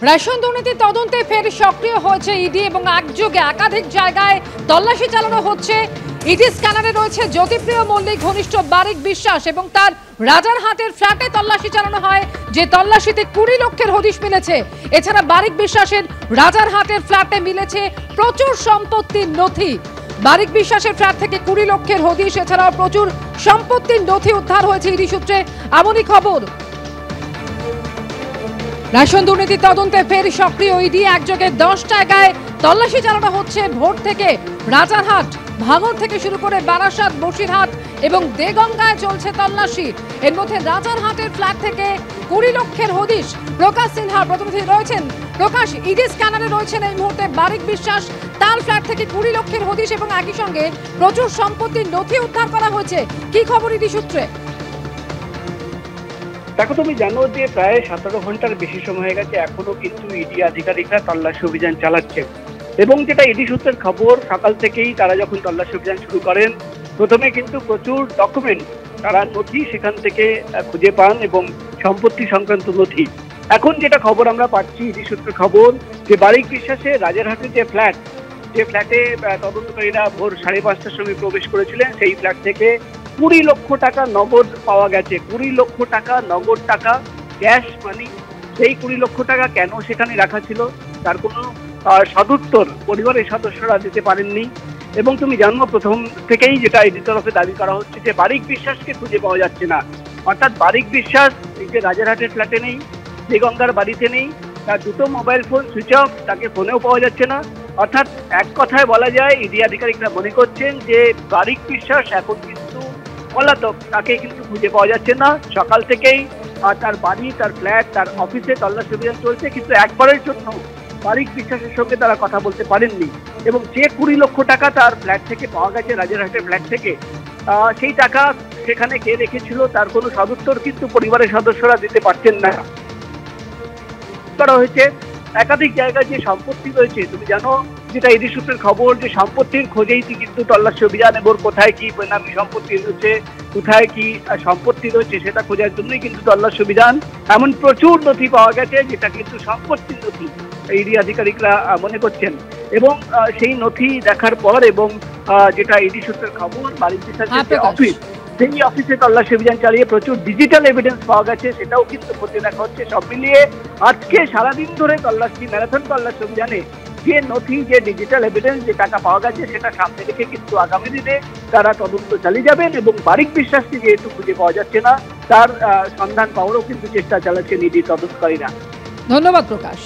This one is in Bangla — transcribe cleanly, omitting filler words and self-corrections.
রেশন দুর্নীতি তদন্তে ফের সক্রিয় হয়েছে ইডি এবং একযোগে একাধিক জায়গায় তল্লাশি চালানো হচ্ছে। ইডি স্ক্যানারে রয়েছে জ্যোতিপ্রিয় মল্লিক ঘনিষ্ঠ বারিক বিশ্বাস এবং তার রাজারহাটের ফ্ল্যাটে তল্লাশি চালানো হয়, যে তল্লাশিতে 20 লক্ষের হদিশ মিলেছে। এছাড়া বারিক বিশ্বাসের রাজারহাটের ফ্ল্যাটে মিলেছে প্রচুর সম্পত্তির নথি। বারিক বিশ্বাসের ফ্ল্যাট থেকে 20 লক্ষের হদিশ এছাড়াও প্রচুর সম্পত্তির নথি উদ্ধার হয়েছে ইডি সূত্রে। এমনই খবর। রেশন দুর্নীতি তদন্তে ফের সক্রিয় ইডি, একযোগে 10 জায়গায় তল্লাশি চালানো হচ্ছে। ভোর থেকে রাজারহাট, ভাঙড় থেকে শুরু করে বারাসাত, বসিরহাট এবং দেগঙ্গায় চলছে তল্লাশি। এর মধ্যে রাজারহাটের ফ্ল্যাট থেকে 20 লক্ষের হদিশ। প্রকাশ সিনহা প্রতিনিধি রয়েছেন। প্রকাশ, ইডি স্ক্যানারে রয়েছেন এই মুহূর্তে বারিক বিশ্বাস, তার ফ্ল্যাট থেকে 20 লক্ষের হদিশ এবং একই সঙ্গে প্রচুর সম্পত্তির নথি উদ্ধার করা হয়েছে। কি খবর ইডি সূত্রে? দেখো, তুমি জানো যে প্রায় 17 ঘন্টার বেশি সময় হয়ে গেছে, এখনো কিন্তু ইডি আধিকারিকরা তল্লাশি অভিযান চালাচ্ছে। এবং যেটা ইডি সূত্রের খবর, সকাল থেকেই তারা যখন তল্লাশি অভিযান শুরু করেন, প্রথমে কিন্তু প্রচুর ডকুমেন্ট, তারা নথি সেখান থেকে খুঁজে পান এবং সম্পত্তি সংক্রান্ত নথি। এখন যেটা খবর আমরা পাচ্ছি ইডি সূত্রের খবর, যে বারিক বিশ্বাসের রাজারহাটের যে ফ্ল্যাটে তদন্তকারীরা ভোর 5:30টার সময় প্রবেশ করেছিলেন, সেই ফ্ল্যাট থেকে 20 লক্ষ টাকা নগদ পাওয়া গেছে। 20 লক্ষ টাকা নগদ টাকা, ক্যাশ মানি। সেই 20 লক্ষ টাকা কেন সেখানে রাখা ছিল তার কোনো সদুত্তর পরিবারের সদস্যরা দিতে পারেননি। এবং তুমি জানো, প্রথম থেকেই যেটা ইডি তরফে দাবি করা হচ্ছে যে বারিক বিশ্বাসকে খুঁজে পাওয়া যাচ্ছে না। অর্থাৎ বারিক বিশ্বাস এই যে রাজারহাটের ফ্ল্যাটে নেই, দেগঙ্গার বাড়িতে নেই, তার দুটো মোবাইল ফোন সুইচ অফ, তাকে ফোনেও পাওয়া যাচ্ছে না। অর্থাৎ এক কথায় বলা যায়, ইডি আধিকারিকরা মনে করছেন যে বারিক বিশ্বাস এখন কিন্তু পলাতক, তাকে কিন্তু খুঁজে পাওয়া যাচ্ছে না। সকাল থেকেই তার বাড়ি, তার ফ্ল্যাট, তার অফিসে তল্লাশি অভিযান চলছে, কিন্তু একবারের জন্য বারিক বিশ্বাসের সঙ্গে তারা কথা বলতে পারেননি। এবং যে 20 লক্ষ টাকা তার ফ্ল্যাট থেকে পাওয়া গেছে, রাজারহাটের ফ্ল্যাট থেকে, সেই টাকা সেখানে কে রেখেছিল তার কোনো সদুত্তর কিন্তু পরিবারের সদস্যরা দিতে পারছেন না। করা হয়েছে একাধিক জায়গায় যে সম্পত্তি রয়েছে, তুমি জানো যেটা ইডি সূত্রের খবর, যে সম্পত্তির খোঁজেই কিন্তু তল্লাশি অভিযান, এবং কোথায় কি বেনামি সম্পত্তি রয়েছে, কোথায় কি সম্পত্তি রয়েছে সেটা খোঁজার জন্যই কিন্তু তল্লাশি অভিযান। এমন প্রচুর নথি পাওয়া গেছে যেটা কিন্তু সম্পত্তির নথি ইডি আধিকারিকরা মনে করছেন। এবং সেই নথি দেখার পর এবং যেটা ইডি সূত্রের খবর, বারিক বিশ্বাসের যে অফিস, সেই অফিসে তল্লাশি অভিযান চালিয়ে প্রচুর ডিজিটাল এভিডেন্স পাওয়া গেছে, সেটাও কিন্তু খতিয়ে দেখা হচ্ছে। সব মিলিয়ে আজকে সারাদিন ধরে তল্লাশি, ম্যারাথন তল্লাশি অভিযানে যে নথি, যে ডিজিটাল এভিডেন্স, যে টাকা পাওয়া গেছে, সেটা সামনে রেখে কিন্তু আগামী দিনে তারা তদন্ত চালিয়ে যাবেন। এবং বারিক বিশ্বাসকে যেহেতু খুঁজে পাওয়া যাচ্ছে না, তার সন্ধান পাওয়ারও কিন্তু চেষ্টা চালাচ্ছেন ইডি তদন্তকারীরা। ধন্যবাদ প্রকাশ।